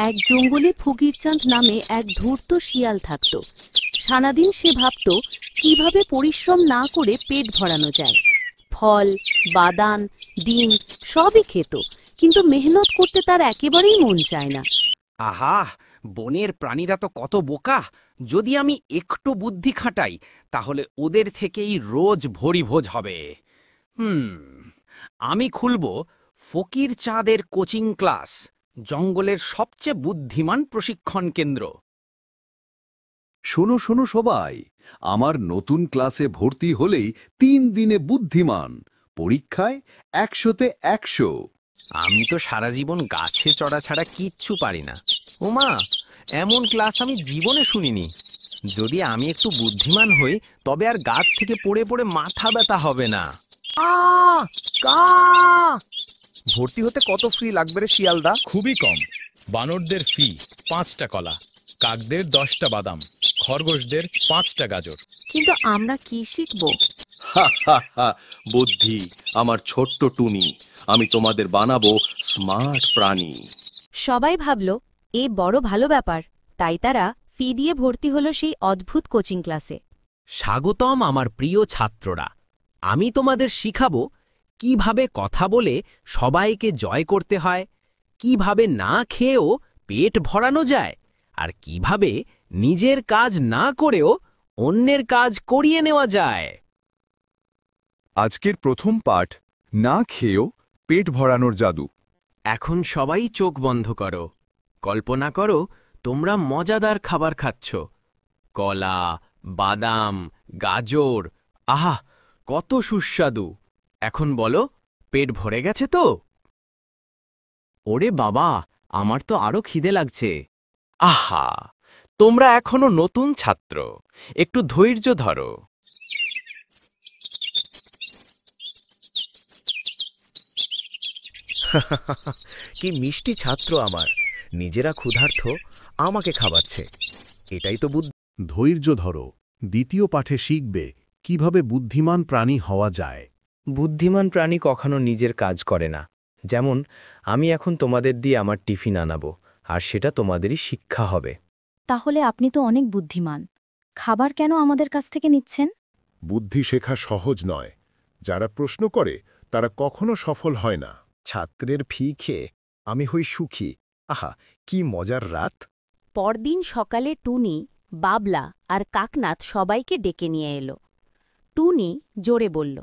এক জঙ্গলে ফকিরচাঁদ নামে এক ধূর্ত শিয়াল থাকত। সারাদিন সে ভাবত কিভাবে পরিশ্রম না করে পেট ভরানো যায়। ফল, বাদাম, ডিম সবই খেত, কিন্তু মেহনত করতে তার একেবারেই মন চায় না। আহা, বনের প্রাণীরা তো কত বোকা! যদি আমি একটু বুদ্ধি খাটাই তাহলে ওদের থেকেই রোজ ভরি ভোজ হবে। আমি খুলব ফকির চাঁদের কোচিং ক্লাস, জঙ্গলের সবচেয়ে বুদ্ধিমান প্রশিক্ষণ কেন্দ্র। শোনো শোনো সবাই, আমার নতুন ক্লাসে ভর্তি হলেই 3 দিনে বুদ্ধিমান, পরীক্ষায় 100তে 100। আমি তো সারা জীবন গাছে চড়া ছাড়া কিচ্ছু পারি না। ওমা, এমন ক্লাস আমি জীবনে শুনিনি। যদি আমি একটু বুদ্ধিমান হই তবে আর গাছ থেকে পড়ে পড়ে মাথা ব্যথা হবে না। ভর্তি হতে কত ফি লাগবে রে শিয়ালদা? খুবই কম। বানরদের ফি 5টা কলা, কাকদের 10টা বাদাম, খরগোশদের 5টা গাজর। কিন্তু আমরা কি শিখব? হা হা হা, বুদ্ধি আমার ছোট্ট টুনি, আমি তোমাদের বানাবো স্মার্ট প্রাণী। সবাই ভাবল এ বড় ভালো ব্যাপার, তাই তারা ফি দিয়ে ভর্তি হলো সেই অদ্ভুত কোচিং ক্লাসে। স্বাগতম আমার প্রিয় ছাত্ররা, আমি তোমাদের শিখাবো কিভাবে কথা বলে সবাইকে জয় করতে হয়, কিভাবে না খেয়েও পেট ভরানো যায়, আর কিভাবে নিজের কাজ না করেও অন্যের কাজ করিয়ে নেওয়া যায়। আজকের প্রথম পাঠ, না খেয়েও পেট ভরানোর জাদু। এখন সবাই চোখ বন্ধ করো। কল্পনা করো তোমরা মজাদার খাবার খাচ্ছ। কলা, বাদাম, গাজর, আহা কত সুস্বাদু! এখন বলো, পেট ভরে গেছে তো? ওরে বাবা, আমার তো আরো খিদে লাগছে। আহা, তোমরা এখনো নতুন ছাত্র, একটু ধৈর্য ধরো। কি মিষ্টি ছাত্র আমার, নিজেরা ক্ষুধার্ত আমাকে খাওয়াচ্ছে। এটাই তো বুদ্ধি। ধৈর্য ধরো, দ্বিতীয় পাঠে শিখবে কিভাবে বুদ্ধিমান প্রাণী হওয়া যায়। বুদ্ধিমান প্রাণী কখনো নিজের কাজ করে না। যেমন আমি এখন তোমাদের দিয়ে আমার টিফিন আনাবো, আর সেটা তোমাদেরই শিক্ষা হবে। তাহলে আপনি তো অনেক বুদ্ধিমান, খাবার কেন আমাদের কাছ থেকে নিচ্ছেন? বুদ্ধি শেখা সহজ নয়, যারা প্রশ্ন করে তারা কখনো সফল হয় না। ছাত্রের ফি খেয়ে আমি হই সুখী। আহা, কি মজার রাত! পরদিন সকালে টুনি, বাবলা আর কাকনাথ সবাইকে ডেকে নিয়ে এলো। টুনি জোরে বলল,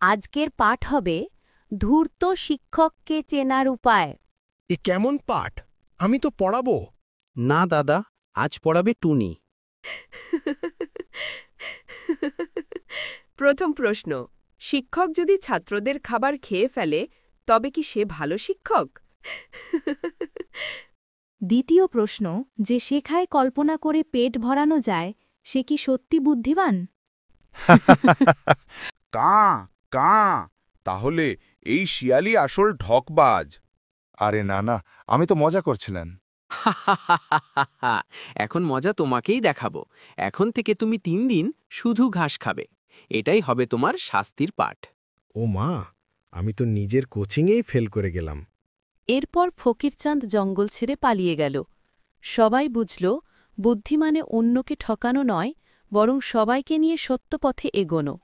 আজকের পাঠ হবে ধূর্ত শিক্ষককে চেনার উপায়। এ কেমন পাঠ? আমি তো পড়াবো। না দাদা, আজ পড়াবে টুনি। প্রথম প্রশ্ন, শিক্ষক যদি ছাত্রদের খাবার খেয়ে ফেলে তবে কি সে ভালো শিক্ষক? দ্বিতীয় প্রশ্ন, যে শেখায় কল্পনা করে পেট ভরানো যায় সে কি সত্যি বুদ্ধিমান? কাঁ কাঁ, তাহলে এই শিয়ালই আসল ঠকবাজ। আরে না না, আমি তো মজা করছিলেন। এখন মজা তোমাকেই দেখাবো। এখন থেকে তুমি 3 দিন শুধু ঘাস খাবে। এটাই হবে তোমার শাস্তির পাঠ। ও মা, আমি তো নিজের কোচিংয়েই ফেল করে গেলাম। এরপর ফকিরচাঁদ জঙ্গল ছেড়ে পালিয়ে গেল। সবাই বুঝল বুদ্ধি মানে অন্যকে ঠকানো নয়, বরং সবাইকে নিয়ে সত্য পথে এগোনো।